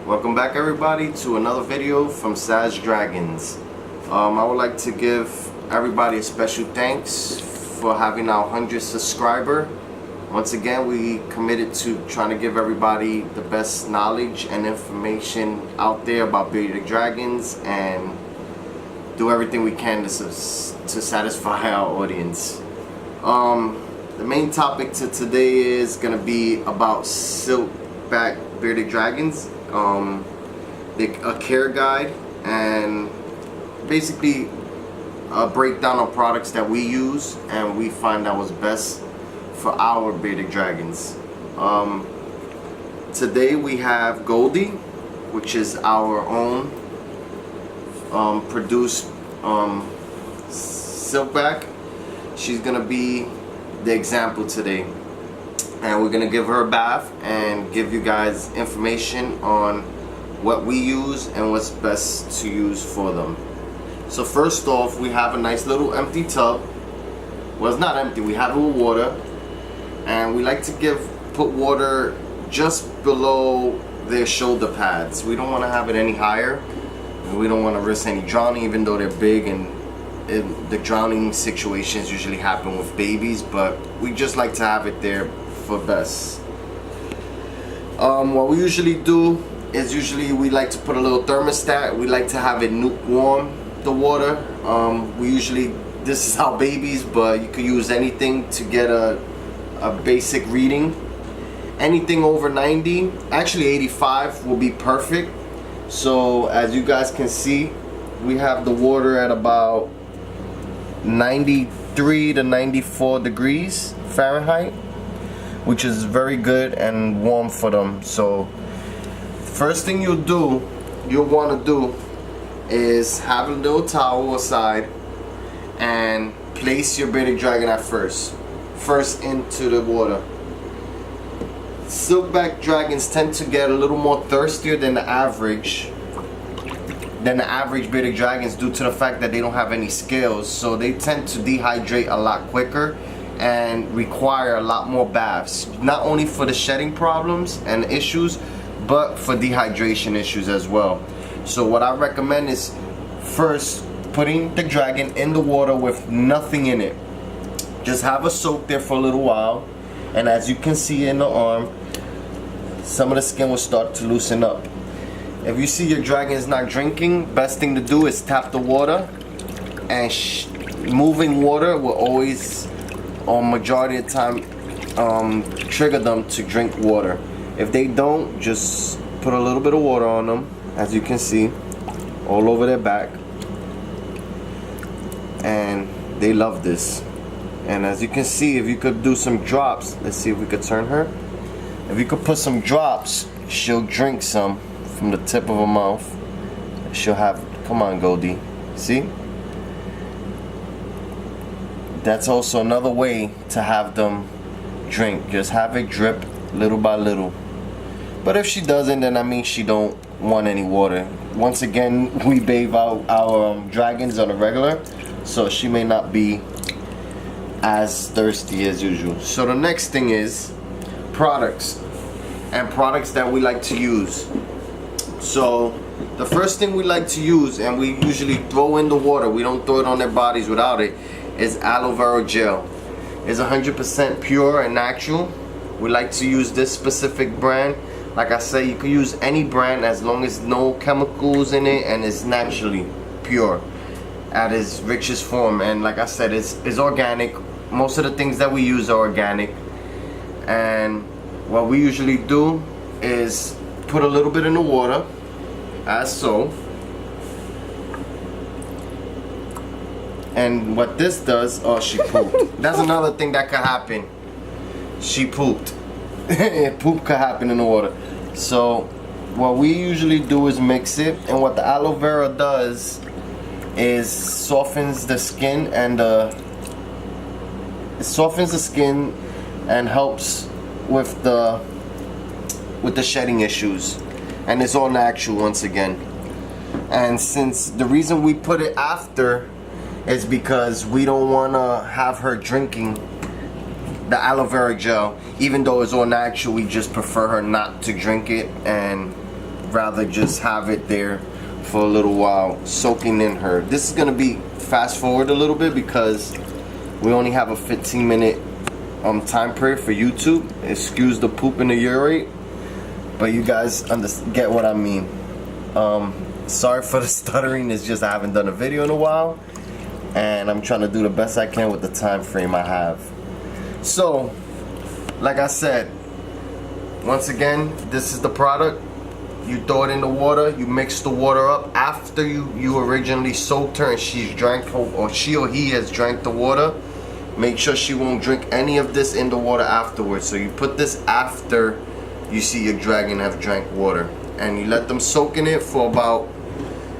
Welcome back everybody to another video from Saz Dragons. I would like to give everybody a special thanks for having our 100th subscriber. Once again, we committed to trying to give everybody the best knowledge and information out there about bearded dragons and do everything we can to satisfy our audience. The main topic to today is going to be about silkback bearded dragons, a care guide, and basically a breakdown of products that we use and we find that was best for our bearded dragons. Today we have Goldie, which is our own produced silkback. She's gonna be the example today, and we're gonna give her a bath and give you guys information on what we use and what's best to use for them. So first off, we have a nice little empty tub. Well, it's not empty, we have it with water, and we like to put water just below their shoulder pads. We don't want to have it any higher, and we don't want to risk any drowning, even though they're big, and the drowning situations usually happen with babies, but we just like to have it there for best. What we usually do is we like to put a little thermostat. We like to have it lukewarm, the water. This is how babies, but you could use anything to get a basic reading. Anything over 90, actually 85 will be perfect. So as you guys can see, we have the water at about 93 to 94 degrees Fahrenheit, which is very good and warm for them. So first thing you'll want to do is have a little towel aside and place your bearded dragon at first into the water. Silkback dragons tend to get a little more thirstier than the average bearded dragons due to the fact that they don't have any scales, so they tend to dehydrate a lot quicker and require a lot more baths, not only for the shedding problems and issues, but for dehydration issues as well. So what I recommend is first putting the dragon in the water with nothing in it. Just have a soak there for a little while, and as you can see in the arm, some of the skin will start to loosen up. If you see your dragon is not drinking, best thing to do is tap the water, and moving water will always, majority of the time, trigger them to drink water. If they don't, just put a little bit of water on them, as you can see, all over their back, and they love this. And as you can see, if you could do some drops, let's see if we could turn her. If you could put some drops, she'll drink some from the tip of her mouth. She'll have, come on Goldie, see? That's also another way to have them drink. Just have it drip little by little. But if she doesn't, then that means she don't want any water. Once again, we bathe our dragons on a regular, so she may not be as thirsty as usual. So the next thing is products that we like to use. So the first thing we like to use, and we usually throw in the water, we don't throw it on their bodies without it, is aloe vera gel. It's 100% pure and natural. We like to use this specific brand. Like I say, you can use any brand as long as no chemicals in it and it's naturally pure at its richest form. And like I said, it's organic. Most of the things that we use are organic. And what we usually do is put a little bit in the water, as so. And what this does, oh, she pooped. That's another thing that could happen. She pooped. Poop could happen in the water. So what we usually do is mix it, and what the aloe vera does is softens the skin and helps with the shedding issues, and it's all natural once again. And since the reason we put it after is because we don't want to have her drinking the aloe vera gel. Even though it's all natural, we just prefer her not to drink it and rather just have it there for a little while soaking in her. This is gonna be fast forward a little bit because we only have a 15-minute time period for YouTube. Excuse the poop and the urate, but you guys get what I mean. Sorry for the stuttering. It's just I haven't done a video in a while, and I'm trying to do the best I can with the time frame I have. So, like I said, once again, this is the product. You throw it in the water, you mix the water up after you originally soaked her and she's drank, or she or he has drank the water. Make sure she won't drink any of this in the water afterwards. So you put this after you see your dragon have drank water, and you let them soak in it for about,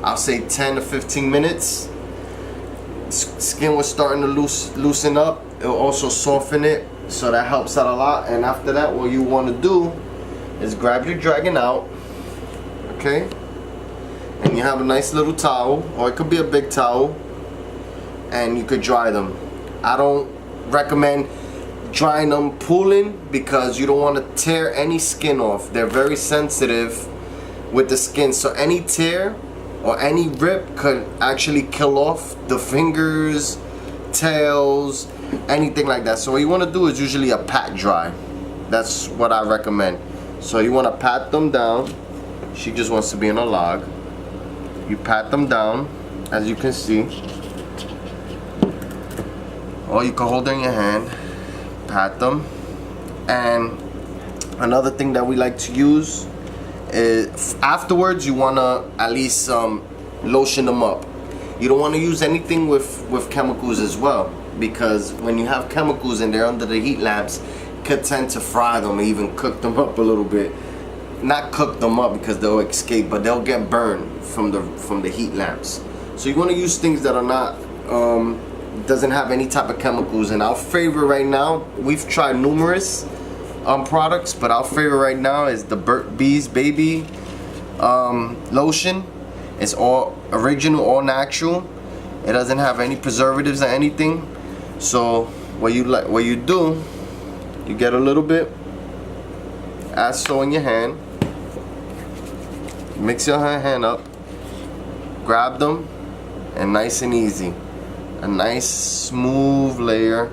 I'll say 10 to 15 minutes. Skin was starting to loosen up. It'll also soften it, so that helps out a lot. And after that, what you want to do is grab your dragon out, okay, and you have a nice little towel, or it could be a big towel, and you could dry them. I don't recommend drying them pulling because you don't want to tear any skin off. They're very sensitive with the skin, so any tear or any rip could actually kill off the fingers, tails, anything like that. So what you want to do is usually a pat dry. That's what I recommend. So you want to pat them down. She just wants to be in a log. You pat them down, as you can see, or you can hold her in your hand, pat them. And another thing that we like to use is afterwards you want to at least lotion them up. You don't want to use anything with chemicals as well, because when you have chemicals and they're under the heat lamps, it could tend to fry them or even cook them up a little bit. Not cook them up because they'll escape, but they'll get burned from the heat lamps. So you want to use things that are not doesn't have any type of chemicals. And our favorite right now, we've tried numerous products, but our favorite right now is the Burt's Bees Baby lotion. It's all original, all natural. It doesn't have any preservatives or anything. So what you do, you get a little bit, as so in your hand, mix your hand up, grab them, and nice and easy, a nice smooth layer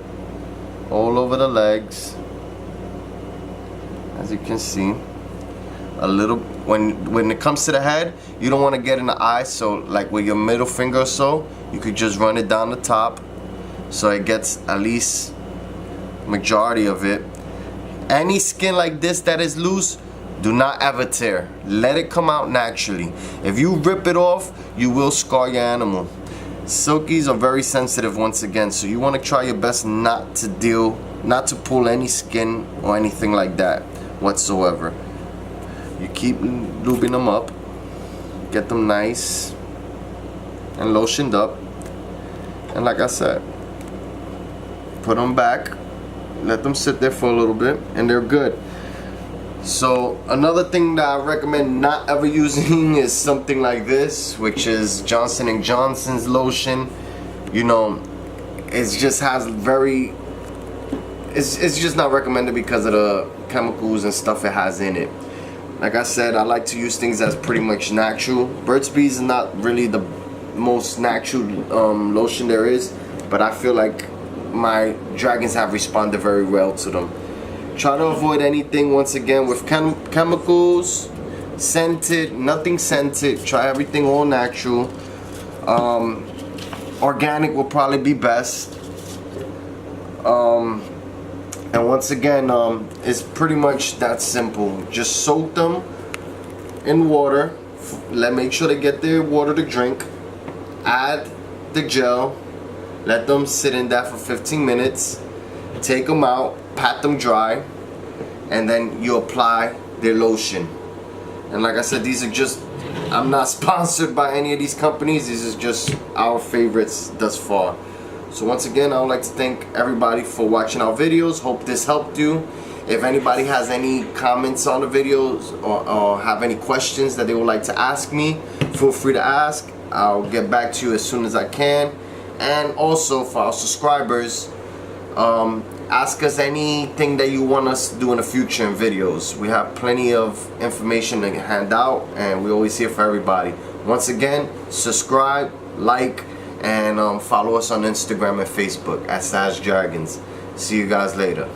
all over the legs. As you can see, a little, when it comes to the head, you don't want to get in the eye, so like with your middle finger or so, you could just run it down the top so it gets at least majority of it. Any skin like this that is loose, do not ever tear. Let it come out naturally. If you rip it off, you will scar your animal. Silkies are very sensitive once again, so you want to try your best not to pull any skin or anything like that whatsoever. You keep lubing them up, get them nice and lotioned up, and like I said, put them back, let them sit there for a little bit, and they're good. So another thing that I recommend not ever using is something like this, which is Johnson & Johnson's lotion. You know, it just has very, it's just not recommended because of the chemicals and stuff it has in it. Like I said, I like to use things that's pretty much natural. Burt's Bees is not really the most natural lotion there is, but I feel like my dragons have responded very well to them. Try to avoid anything, once again, with chemicals, scented, nothing scented. Try everything all natural. Organic will probably be best. And once again, it's pretty much that simple. Just soak them in water. Make sure they get their water to drink. Add the gel. Let them sit in that for 15 minutes. Take them out, pat them dry, and then you apply their lotion. And like I said, these are just, I'm not sponsored by any of these companies. These are just our favorites thus far. So once again, I would like to thank everybody for watching our videos. Hope this helped you. If anybody has any comments on the videos or have any questions that they would like to ask me, feel free to ask. I'll get back to you as soon as I can. And also for our subscribers, ask us anything that you want us to do in the future in videos. We have plenty of information to hand out, and we're always here for everybody. Once again, subscribe, like, and follow us on Instagram and Facebook at Saj Jargons. See you guys later.